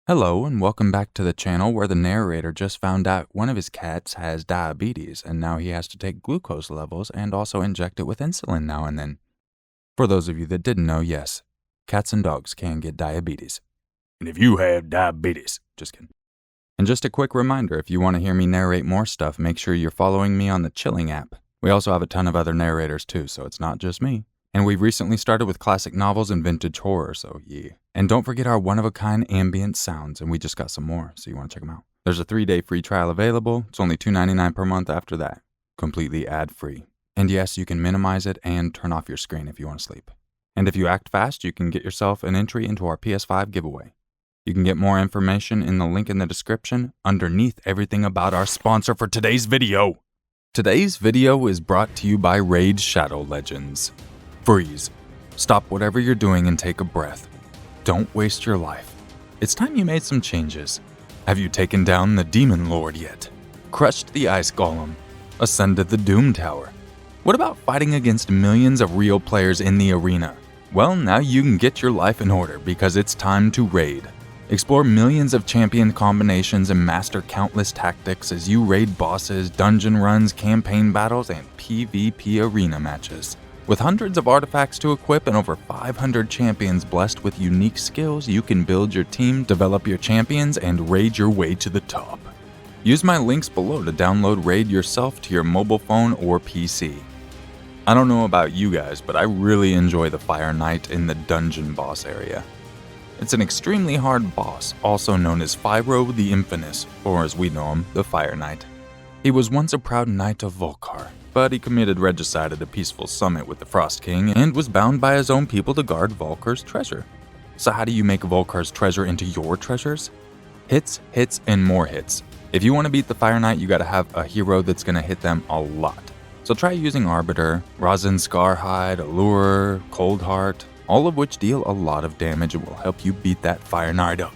Hello and welcome back to the channel where the narrator just found out one of his cats has diabetes and now he has to take glucose levels and also inject it with insulin now and then. For those of you that didn't know, yes, cats and dogs can get diabetes. And if you have diabetes, just kidding. And just a quick reminder, if you want to hear me narrate more stuff, make sure you're following me on the Chilling app. We also have a ton of other narrators too, so it's not just me. And we've recently started with classic novels and vintage horror, so yeah. And don't forget our one-of-a-kind ambient sounds, and we just got some more, so you want to check them out. There's a 3-day free trial available. It's only $2.99 per month after that. Completely ad-free. And yes, you can minimize it and turn off your screen if you want to sleep. And if you act fast, you can get yourself an entry into our PS5 giveaway. You can get more information in the link in the description underneath everything about our sponsor for today's video. Today's video is brought to you by Raid Shadow Legends. Freeze. Stop whatever you're doing and take a breath. Don't waste your life. It's time you made some changes. Have you taken down the Demon Lord yet? Crushed the Ice Golem? Ascended the Doom Tower? What about fighting against millions of real players in the arena? Well, now you can get your life in order because it's time to raid. Explore millions of champion combinations and master countless tactics as you raid bosses, dungeon runs, campaign battles, and PvP arena matches. With hundreds of artifacts to equip and over 500 champions blessed with unique skills, you can build your team, develop your champions, and raid your way to the top. Use my links below to download Raid yourself to your mobile phone or PC. I don't know about you guys, but I really enjoy the Fire Knight in the dungeon boss area. It's an extremely hard boss, also known as Fyro the Infamous, or as we know him, the Fire Knight. He was once a proud knight of Volcar, but he committed regicide at a peaceful summit with the Frost King and was bound by his own people to guard Volcar's treasure. So how do you make Volcar's treasure into your treasures? Hits, hits, and more hits. If you want to beat the Fire Knight, you gotta have a hero that's gonna hit them a lot. So try using Arbiter, Rosin Scarhide, Allure, Coldheart, all of which deal a lot of damage and will help you beat that Fire Knight up.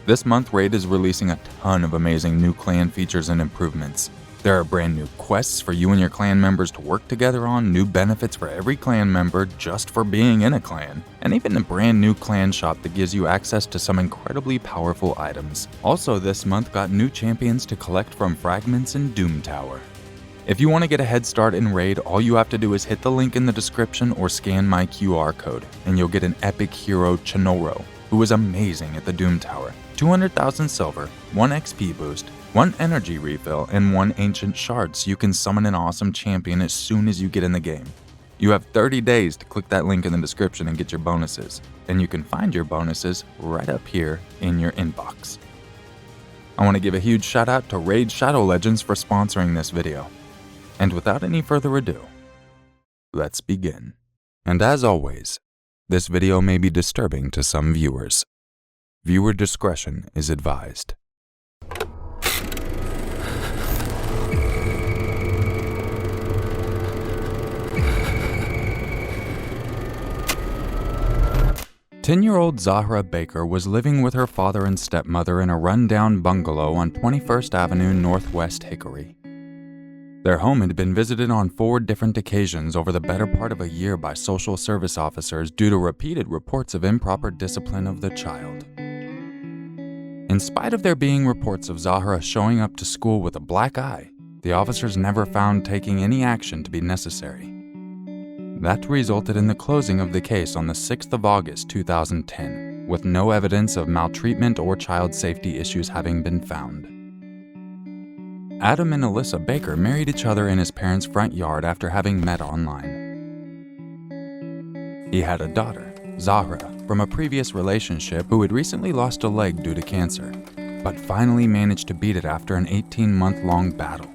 This month, Raid is releasing a ton of amazing new clan features and improvements. There are brand new quests for you and your clan members to work together on, new benefits for every clan member just for being in a clan, and even a brand new clan shop that gives you access to some incredibly powerful items. Also this month got new champions to collect from fragments in Doom Tower. If you want to get a head start in Raid, all you have to do is hit the link in the description or scan my QR code, and you'll get an epic hero Chinoro, who is amazing at the Doom Tower. 200,000 silver, 1 XP boost, 1 energy refill, and 1 ancient shard so you can summon an awesome champion as soon as you get in the game. You have 30 days to click that link in the description and get your bonuses, and you can find your bonuses right up here in your inbox. I want to give a huge shout out to Raid Shadow Legends for sponsoring this video. And without any further ado, let's begin. And as always, this video may be disturbing to some viewers. Viewer discretion is advised. Ten-year-old Zahra Baker was living with her father and stepmother in a run-down bungalow on 21st Avenue Northwest Hickory. Their home had been visited on 4 different occasions over the better part of a year by social service officers due to repeated reports of improper discipline of the child. In spite of there being reports of Zahra showing up to school with a black eye, the officers never found taking any action to be necessary. That resulted in the closing of the case on the 6th of August 2010, with no evidence of maltreatment or child safety issues having been found. Adam and Alyssa Baker married each other in his parents' front yard after having met online. He had a daughter, Zahra, from a previous relationship who had recently lost a leg due to cancer, but finally managed to beat it after an 18-month-long battle.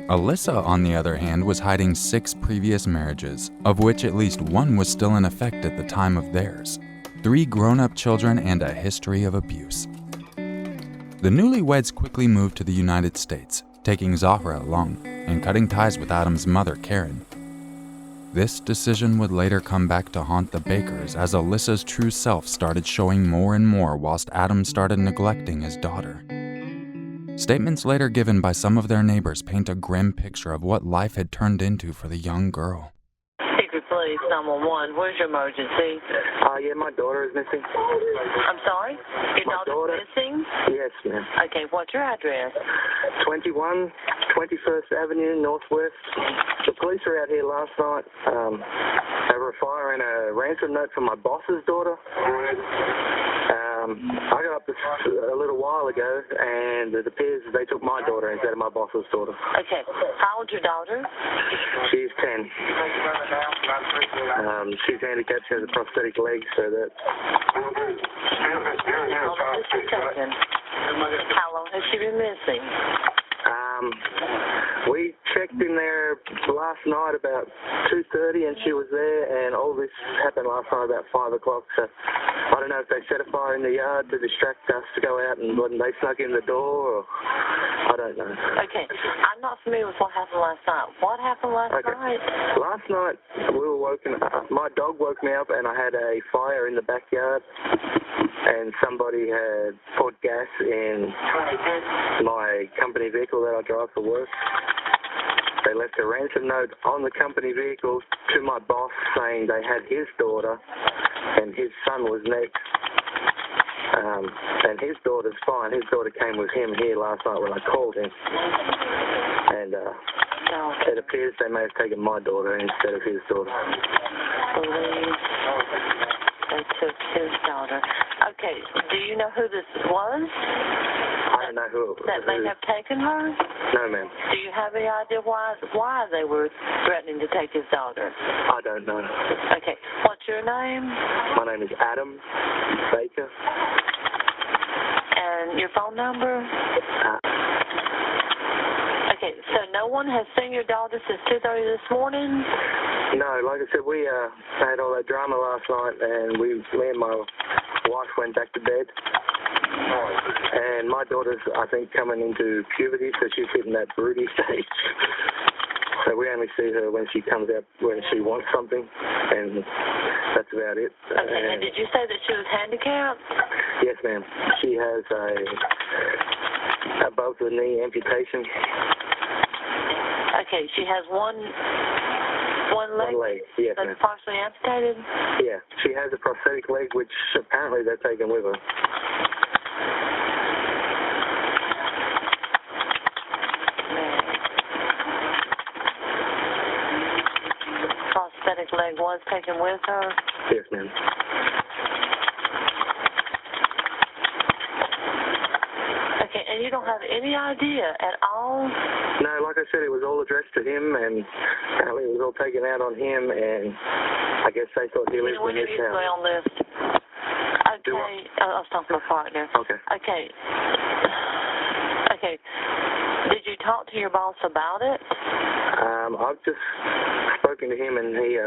Alyssa, on the other hand, was hiding 6 previous marriages, of which at least 1 was still in effect at the time of theirs, 3 grown-up children, and a history of abuse. The newlyweds quickly moved to the United States, taking Zahra along, and cutting ties with Adam's mother, Karen. This decision would later come back to haunt the Bakers as Alyssa's true self started showing more and more whilst Adam started neglecting his daughter. Statements later given by some of their neighbors paint a grim picture of what life had turned into for the young girl. Secret Police 911, where's your emergency? Yeah, my daughter is missing. I'm sorry? Your daughter Yes, ma'am. Okay, what's your address? 21 21st Avenue, Northwest. The police were out here last night. They were firing a ransom note for my boss's daughter. I got up a little while ago, and it appears they took my daughter instead of my boss's daughter. Okay. How old's your daughter? She's 10. She's handicapped. She has a prosthetic leg, so that... Hold on just a second. How long has she been missing? We checked in there last night about 2:30, and she was there, and all this happened last night about 5 o'clock, so I don't know if they set a fire in the yard to distract us to go out, and when they snuck in the door, or I don't know. Okay, I'm not familiar with what happened last night. What happened last night? Last night, we were woken up. My dog woke me up, and I had a fire in the backyard, and somebody had poured gas in my company vehicle that I drive for work. They left a ransom note on the company vehicle to my boss saying they had his daughter and his son was next. And his daughter's fine. His daughter came with him here last night when I called him. And it appears they may have taken my daughter instead of his daughter. They took his daughter. Okay, do you know who this was? I don't know who. That may have taken her? No, ma'am. Do you have any idea why they were threatening to take his daughter? I don't know. Okay, what's your name? My name is Adam Baker. And your phone number? Okay, so no one has seen your daughter since 2:30 this morning? No, like I said, we had all that drama last night, and me and my wife went back to bed. And my daughter's, I think, coming into puberty, so she's hitting that broody stage. So we only see her when she comes out, when she wants something, and that's about it. Okay, and did you say that she was handicapped? Yes, ma'am. She has a above-the-knee amputation. Okay, she has one leg? One leg, yes, that's ma'am. partially amputated? Yeah, she has a prosthetic leg, which apparently they're taking with her. Prosthetic leg was taken with her? Yes, ma'am. Okay, and you don't have any idea at all? No, like I said, it was all addressed to him, and apparently it was all taken out on him, and I guess they thought he lived in this house. On this. Okay, I was talking to my partner. Okay. Okay. Okay. Did you talk to your boss about it? I've just spoken to him, and he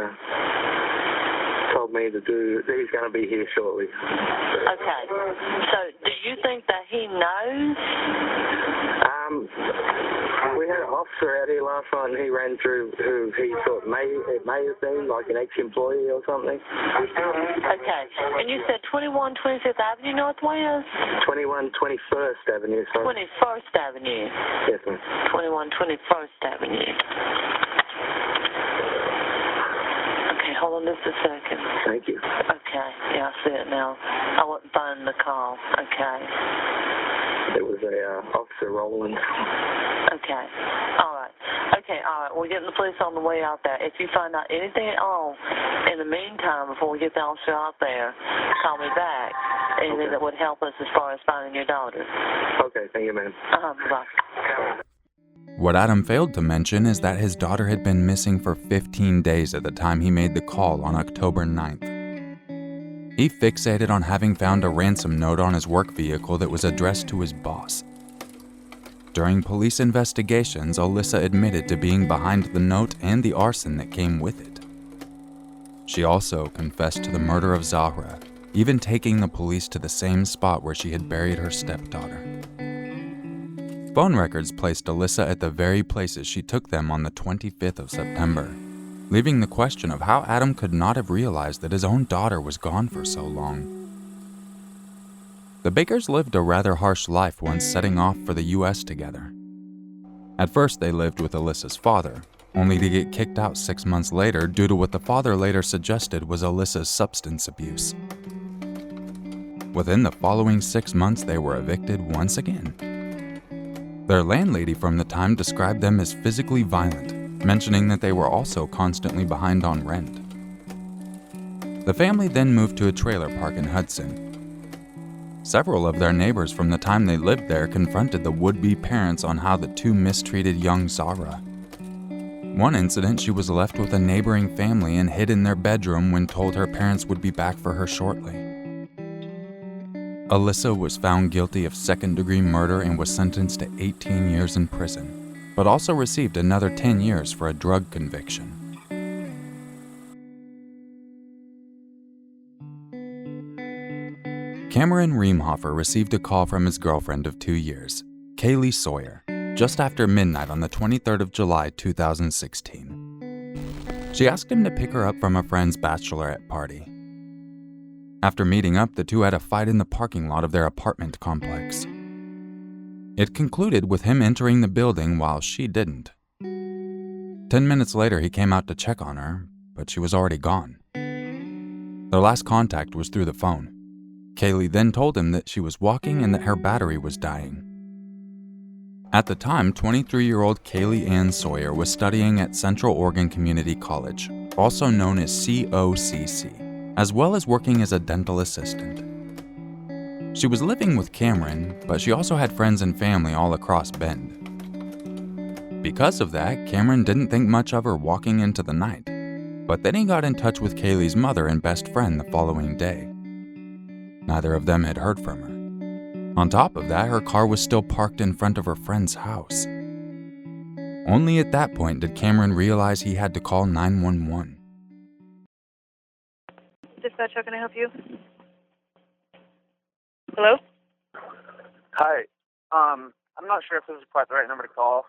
told me he's going to be here shortly. Okay. So, do you think that he knows? We had an officer out here last night, and he ran through who he thought it may have been, like an ex-employee or something. Okay. And you said 21 25th Avenue Northwest? 21 21st Avenue, sorry. 21st Avenue. Yes, ma'am. 21 21st Avenue. Okay, hold on just a second. Thank you. Okay, yeah, I see it now. I wasn't finding the call. Okay. It was a Officer Rowland. Okay. All right. Okay, all right. We're getting the police on the way out there. If you find out anything at all in the meantime before we get the officer out there, call me back. Anything that would help us as far as finding your daughter. Okay, thank you, ma'am. Bye. What Adam failed to mention is that his daughter had been missing for 15 days at the time he made the call on October 9th. He fixated on having found a ransom note on his work vehicle that was addressed to his boss. During police investigations, Alyssa admitted to being behind the note and the arson that came with it. She also confessed to the murder of Zahra, even taking the police to the same spot where she had buried her stepdaughter. Phone records placed Alyssa at the very places she took them on the 25th of September, leaving the question of how Adam could not have realized that his own daughter was gone for so long. The Bakers lived a rather harsh life once setting off for the U.S. together. At first, they lived with Alyssa's father, only to get kicked out 6 months later due to what the father later suggested was Alyssa's substance abuse. Within the following 6 months, they were evicted once again. Their landlady from the time described them as physically violent, mentioning that they were also constantly behind on rent. The family then moved to a trailer park in Hudson. Several of their neighbors from the time they lived there confronted the would-be parents on how the two mistreated young Zara. One incident, she was left with a neighboring family and hid in their bedroom when told her parents would be back for her shortly. Alyssa was found guilty of second-degree murder and was sentenced to 18 years in prison, but also received another 10 years for a drug conviction. Cameron Riemhofer received a call from his girlfriend of 2 years, Kaylee Sawyer, just after midnight on the 23rd of July, 2016. She asked him to pick her up from a friend's bachelorette party. After meeting up, the two had a fight in the parking lot of their apartment complex. It concluded with him entering the building while she didn't. 10 minutes later, he came out to check on her, but she was already gone. Their last contact was through the phone. Kaylee then told him that she was walking and that her battery was dying. At the time, 23-year-old Kaylee Ann Sawyer was studying at Central Oregon Community College, also known as COCC, as well as working as a dental assistant. She was living with Cameron, but she also had friends and family all across Bend. Because of that, Cameron didn't think much of her walking into the night, but then he got in touch with Kaylee's mother and best friend the following day. Neither of them had heard from her. On top of that, her car was still parked in front of her friend's house. Only at that point did Cameron realize he had to call 911. Dispatch, how can I help you? Hello? Hi. I'm not sure if this is quite the right number to call.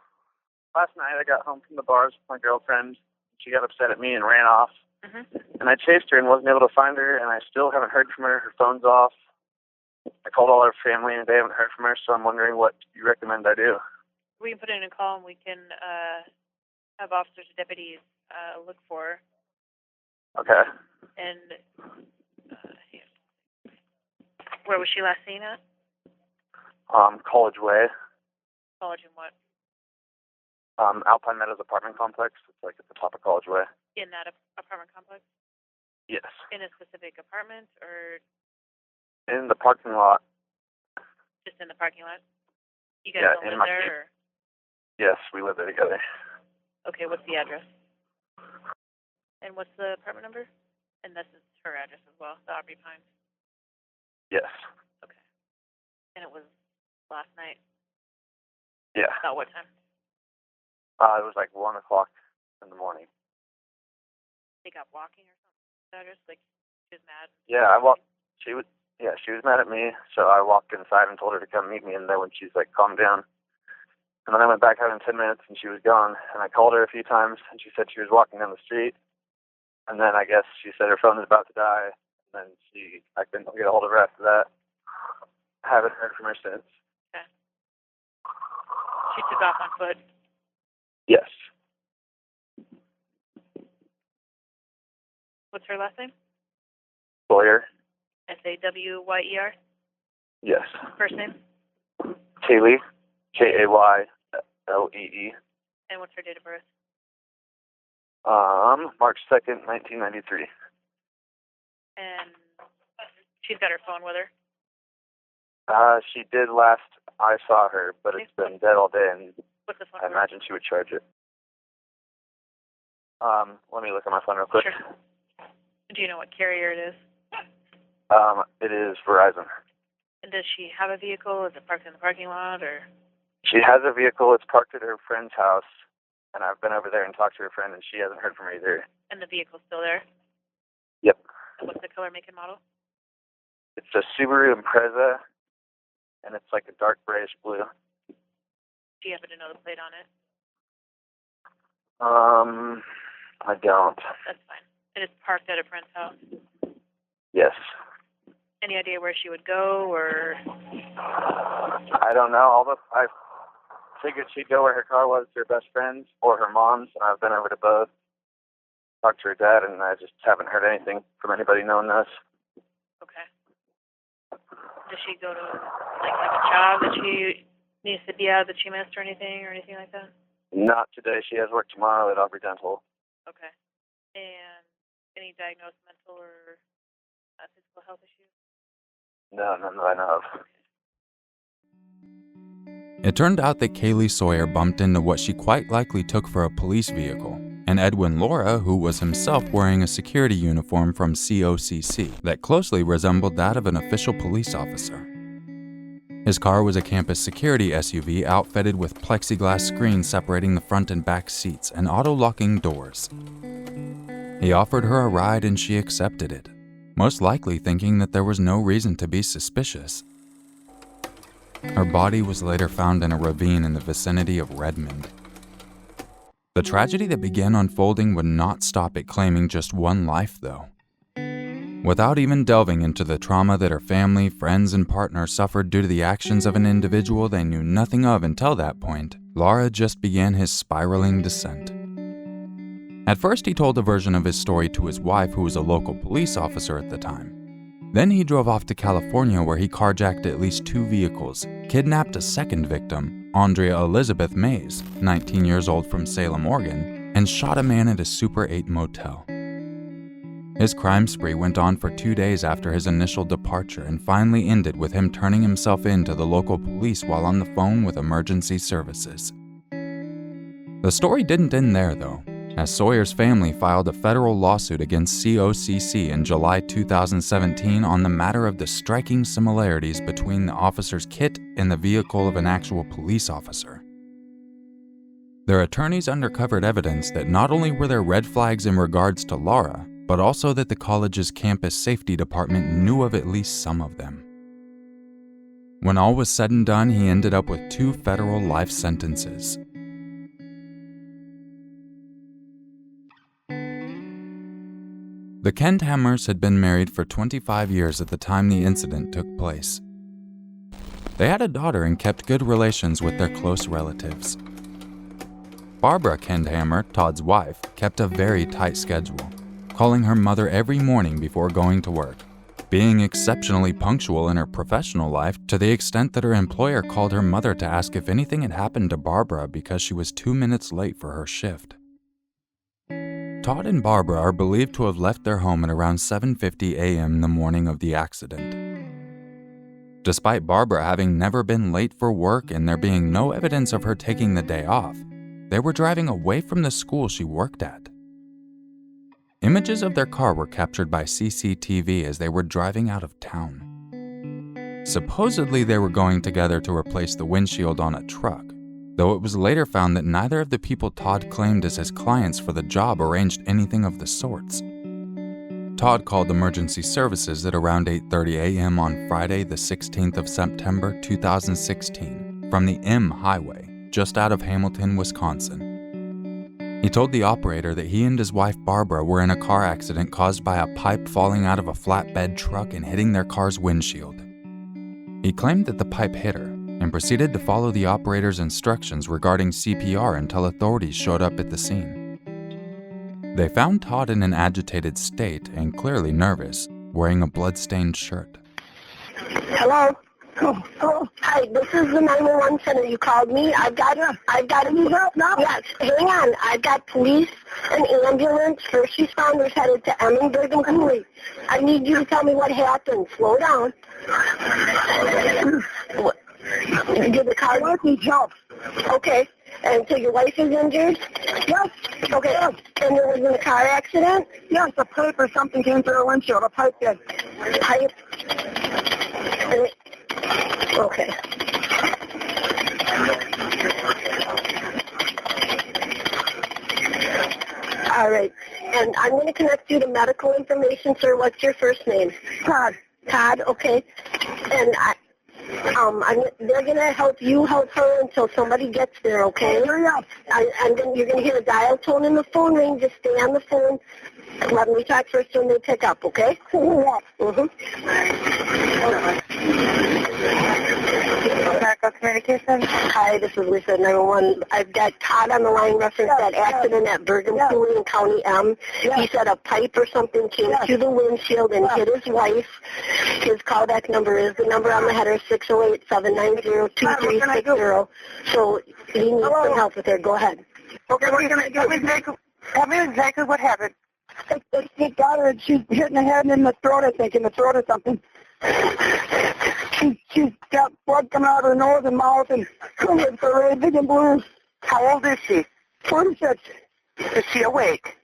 Last night I got home from the bars with my girlfriend. She got upset at me and ran off. And I chased her and wasn't able to find her, and I still haven't heard from her. Her phone's off. I called all her family and they haven't heard from her, so I'm wondering what you recommend I do. We can put in a call and we can have officers or deputies look for her. Okay. And where was she last seen at? College Way. College and what? Alpine Meadows apartment complex. It's like at the top of College Way. In that apartment complex? Yes. In a specific apartment or In the parking lot. just in the parking lot? You guys don't live there? Or? Yes, we live there together. Okay, what's the address? And what's the apartment number? And this is her address as well, the Aubrey Pines. Yes. Okay. And it was last night? Yeah. About what time? It was like 1 o'clock in the morning. They got walking or something? Like, she was mad? Yeah, she was mad at me, so I walked inside and told her to come meet me, and then when she's like, calm down. And then I went back out in 10 minutes, and she was gone. And I called her a few times, and she said she was walking down the street. And then I guess she said her phone was about to die, and then I couldn't get a hold of her after that. I haven't heard from her since. Okay. She took off on foot? Yes. What's her last name? Sawyer. Sawyer? Yes. First name? Kaylee. Kaylee. And what's her date of birth? March 2nd, 1993. And she's got her phone with her? She did last I saw her, but it's been dead all day, and what's the phone I imagine she would charge it. Let me look at my phone real quick. Sure. Do you know what carrier it is? It is Verizon. And does she have a vehicle? Is it parked in the parking lot, or? She has a vehicle. It's parked at her friend's house, and I've been over there and talked to her friend, and she hasn't heard from her either. And the vehicle's still there? Yep. And what's the color, make, and model? It's a Subaru Impreza, and it's like a dark grayish blue. Do you happen to know the plate on it? I don't. That's fine. And it's parked at a friend's house? Yes. Any idea where she would go, or? I don't know. I figured she'd go where her car was to her best friend's or her mom's, and I've been over to both. Talked to her dad, and I just haven't heard anything from anybody knowing this. Okay. Does she go to, like, have a job that she needs to be out that she missed or anything like that? Not today. She has work tomorrow at R Dental. Okay. And any diagnosed mental or physical health issues? No, none that I know of. It turned out that Kaylee Sawyer bumped into what she quite likely took for a police vehicle, and Edwin Laura, who was himself wearing a security uniform from COCC that closely resembled that of an official police officer. His car was a campus security SUV outfitted with plexiglass screens separating the front and back seats and auto-locking doors. He offered her a ride and she accepted it, most likely thinking that there was no reason to be suspicious. Her body was later found in a ravine in the vicinity of Redmond. The tragedy that began unfolding would not stop it claiming just one life, though. Without even delving into the trauma that her family, friends, and partner suffered due to the actions of an individual they knew nothing of until that point, Laura just began his spiraling descent. At first, he told a version of his story to his wife, who was a local police officer at the time. Then he drove off to California, where he carjacked at least 2 vehicles, kidnapped a second victim, Andrea Elizabeth Mays, 19 years old from Salem, Oregon, and shot a man at a Super 8 motel. His crime spree went on for 2 days after his initial departure and finally ended with him turning himself in to the local police while on the phone with emergency services. The story didn't end there, though, as Sawyer's family filed a federal lawsuit against COCC in July 2017 on the matter of the striking similarities between the officer's kit and the vehicle of an actual police officer. Their attorneys uncovered evidence that not only were there red flags in regards to Laura, but also that the college's campus safety department knew of at least some of them. When all was said and done, he ended up with 2 federal life sentences. The Kenthammers had been married for 25 years at the time the incident took place. They had a daughter and kept good relations with their close relatives. Barbara Kenthammer, Todd's wife, kept a very tight schedule, calling her mother every morning before going to work, being exceptionally punctual in her professional life to the extent that her employer called her mother to ask if anything had happened to Barbara because she was 2 minutes late for her shift. Todd and Barbara are believed to have left their home at around 7:50 a.m. the morning of the accident. Despite Barbara having never been late for work and there being no evidence of her taking the day off, they were driving away from the school she worked at. Images of their car were captured by CCTV as they were driving out of town. Supposedly, they were going together to replace the windshield on a truck, though it was later found that neither of the people Todd claimed as his clients for the job arranged anything of the sorts. Todd called emergency services at around 8:30 a.m. on Friday, the 16th of September 2016, from the M Highway, just out of Hamilton, Wisconsin. He told the operator that he and his wife Barbara were in a car accident caused by a pipe falling out of a flatbed truck and hitting their car's windshield. He claimed that the pipe hit her and proceeded to follow the operator's instructions regarding CPR until authorities showed up at the scene. They found Todd in an agitated state and clearly nervous, wearing a blood-stained shirt. Hello? Oh, hi, this is the 911 center. You called me. I've got a help now? Yes, hang on. I've got police and ambulance, first responders headed to Emmenberg and Cooley. I need you to tell me what happened. Slow down. Did the car work? Needs help. Okay. And so your wife is injured? Yes. Okay. Yes. And there was in a car accident? Yes, a pipe or something came through her windshield. A pipe did. Pipe? Okay. All right. And I'm going to connect you to medical information, sir. What's your first name? Todd. Todd, okay. And they're going to help you help her until somebody gets there, okay? Hurry up. And then you're going to hear a dial tone in the phone ring. Just stay on the phone. Let me talk first when they pick up, okay? Mm-hmm. Back Backup Communications. Hi, this is Lisa at 911. I've got Todd on the line reference that accident at Bergen Pool in County M. He said a pipe or something came through the windshield and hit his wife. His callback number is the number on the header, 608-790-2360. So he needs some help with it. Go ahead. Okay, tell me exactly what happened. She got her and she's hitting her head in the throat, I think, in the throat or something. She's got blood coming out of her nose and mouth and it's really big and blue. How old is she? 46. Is she awake?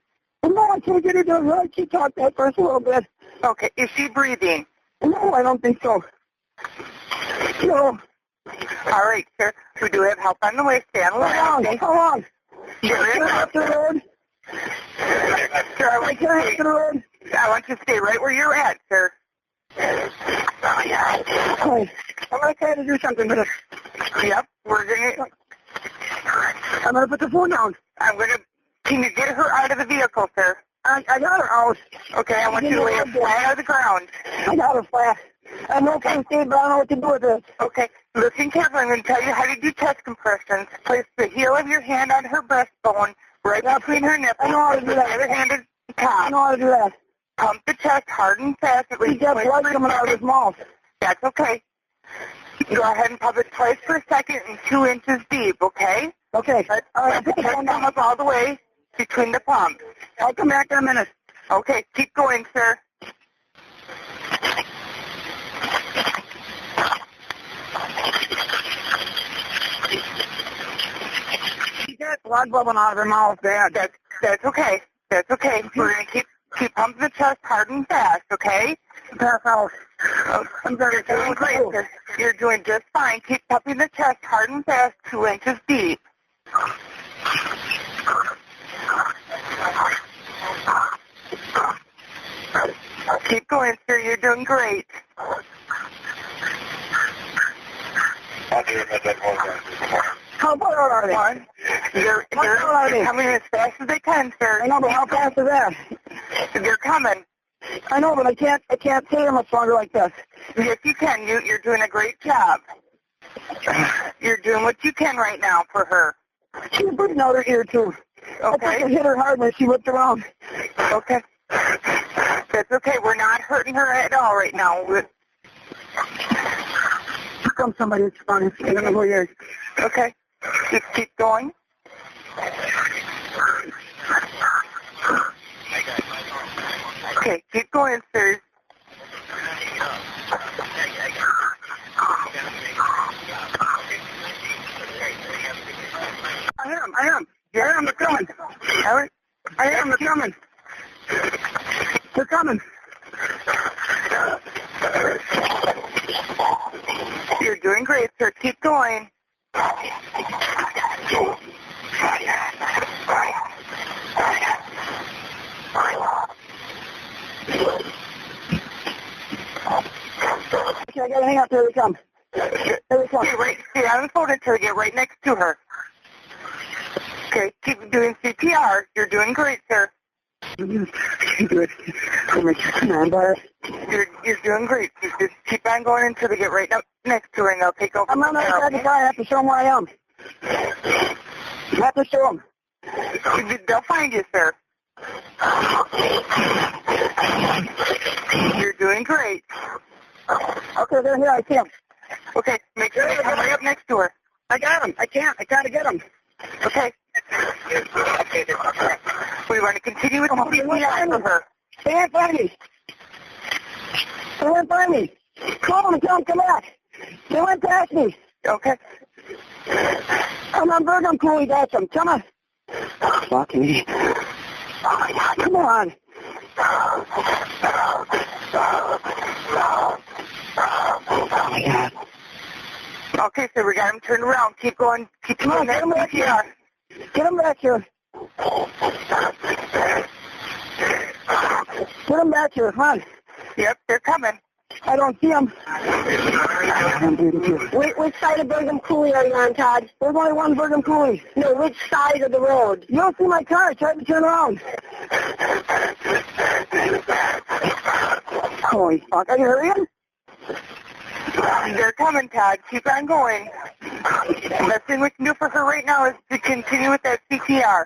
No, I can't get her to her. She talked at first a little bit. Okay, is she breathing? No, I don't think so. No. All right, sir. We do have help on the way. Stay on the line. How long? You're in. Up the road. Sir, I want you to stay right where you're at, sir. Hi. I'm going to try to do something with it. Yep, I'm going to put the phone down. Can you get her out of the vehicle, sir? I got her out. Okay, I want you to lay her flat on the ground. I got her flat. I know first aid, but I don't know what to do with this. Okay, listen carefully. I'm going to tell you how to do chest compressions. Place the heel of your hand on her breastbone, right between her nipples. I know how to do that. The other hand is top. I know how to do that. Pump the chest hard and fast. He's got blood coming out of his mouth. That's okay. Go ahead and pump it twice per second and 2 inches deep, okay? Okay. Let the chest come up all the way between the pumps. I'll come back in a minute. Okay, keep going, sir. She got blood bubbling out of her mouth, Dad. That's okay. That's okay. We're going to keep pumping the chest hard and fast, okay? Pass out. I'm very doing great, sir. You're doing just fine. Keep pumping the chest hard and fast, 2 inches deep. Keep going, sir. You're doing great. How far out are they? They're coming as fast as they can, sir. I know, but how fast is that? They're coming. I know, but I can't stay much longer like this. Yes, you can. You're doing a great job. You're doing what you can right now for her. She's breathing out her ear, too. Okay. I hit her hard when she whipped around. Okay. That's okay. We're not hurting her at all right now. Here comes somebody that's funny. I don't know who he is. Okay. Just keep going. Okay, keep going, sir. I am. Yeah, they're coming. They're coming. They're coming. You're doing great, sir. Keep going. Okay, I gotta hang up. Here they come. Here they come. Stay on the phone until you get right next to her. Okay, keep doing CPR. You're doing great, sir. Good. Come on, brother. You're doing great. You just keep on going until they get right up next to her, and they'll take over. I'm on the other side of the car. I have to show them where I am. I have to show them. They'll find you, sir. You're doing great. Okay, they're here. I see them. Okay, make sure they come right up next to her. I got them. I can't. I gotta get them. Okay. We want to continue with the CPR for her. They can't find me. They went by me. Call them and tell them come back. They went past me. Okay. I'm on Bergen Pool. Got them. Come on. Fuck me. Oh my God. Come on. Oh my God. Okay, so we got him turned around. Keep going. Keep going. Get him back here. Get him back here. Get him back here. Come on. Yep, they're coming. I don't see them. Which side of Bergen Coulee are you on, Todd? There's only one Bergen Coulee. No, which side of the road? You don't see my car. I tried to turn around. Holy fuck. Are you hurrying? They're coming, Todd. Keep on going. The best thing we can do for her right now is to continue with that CPR.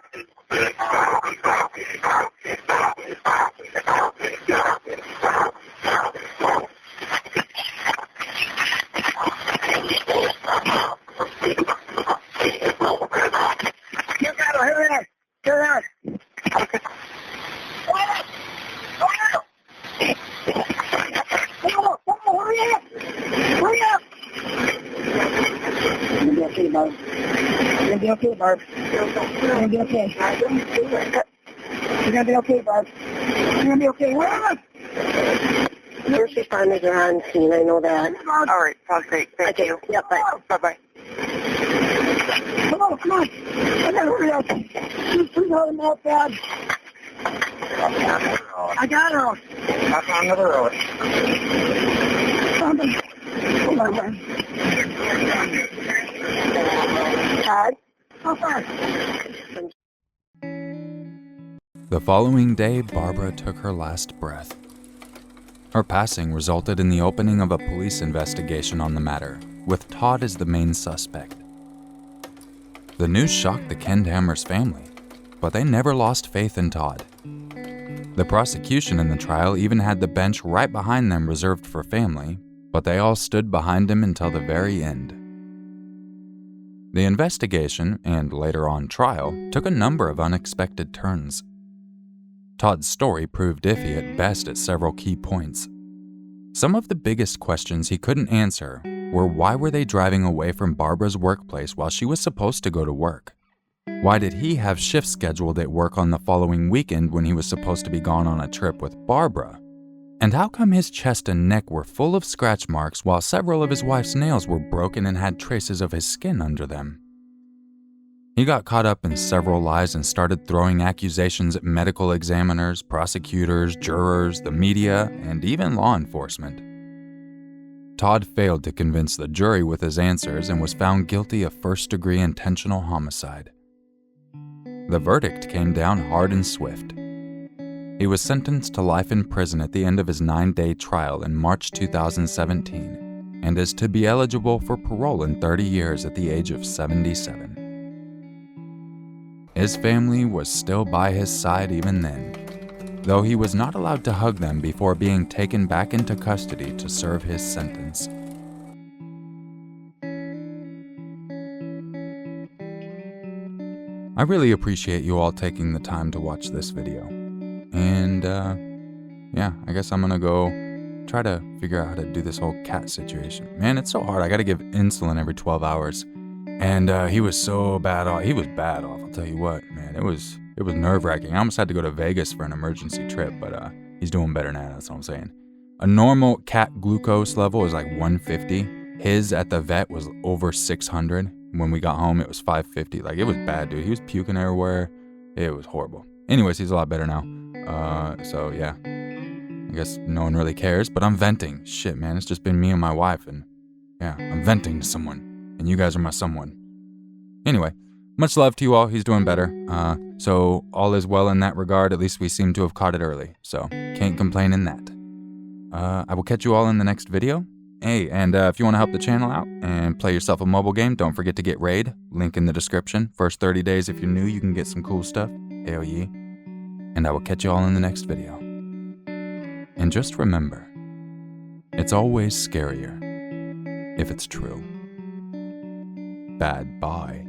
You gotta hurry up. Hurry up. Hurry up. Hurry up. You're gonna be okay, Barb. You're gonna be okay, Barb. You're gonna be okay. You're gonna be okay, Barb. You're gonna be okay. Hurry up. First responders are on scene, I know that. All right, sounds great. Thank you. Yep, bye. Bye-bye. Come on, come on. I gotta hurry up. Please hold him out, Dad. I got her. That's on another road. Hold on, man. Todd? How far? The following day, Barbara took her last breath. Her passing resulted in the opening of a police investigation on the matter, with Todd as the main suspect. The news shocked the Kendhammers family, but they never lost faith in Todd. The prosecution in the trial even had the bench right behind them reserved for family, but they all stood behind him until the very end. The investigation, and later on trial, took a number of unexpected turns. Todd's story proved iffy at best at several key points. Some of the biggest questions he couldn't answer were why were they driving away from Barbara's workplace while she was supposed to go to work? Why did he have shifts scheduled at work on the following weekend when he was supposed to be gone on a trip with Barbara? And how come his chest and neck were full of scratch marks while several of his wife's nails were broken and had traces of his skin under them? He got caught up in several lies and started throwing accusations at medical examiners, prosecutors, jurors, the media, and even law enforcement. Todd failed to convince the jury with his answers and was found guilty of first-degree intentional homicide. The verdict came down hard and swift. He was sentenced to life in prison at the end of his 9-day trial in March 2017 and is to be eligible for parole in 30 years at the age of 77. His family was still by his side even then, though he was not allowed to hug them before being taken back into custody to serve his sentence. I really appreciate you all taking the time to watch this video. And, yeah, I guess I'm gonna go try to figure out how to do this whole cat situation. Man, it's so hard. I gotta give insulin every 12 hours. And he was so bad off. He was bad off, I'll tell you what, man. It was nerve-wracking. I almost had to go to Vegas for an emergency trip, but he's doing better now, that's what I'm saying. A normal cat glucose level is like 150. His at the vet was over 600. When we got home, it was 550. Like, it was bad, dude. He was puking everywhere. It was horrible. Anyways, he's a lot better now. So yeah. I guess no one really cares, but I'm venting. Shit, man, it's just been me and my wife, and yeah, I'm venting to someone. And you guys are my someone. Anyway, much love to you all. He's doing better. So all is well in that regard. At least we seem to have caught it early. So can't complain in that. I will catch you all in the next video. Hey, and if you want to help the channel out and play yourself a mobile game, don't forget to get Raid. Link in the description. First 30 days if you're new, you can get some cool stuff. Hell yeah. And I will catch you all in the next video. And just remember, it's always scarier if it's true. Bad bye.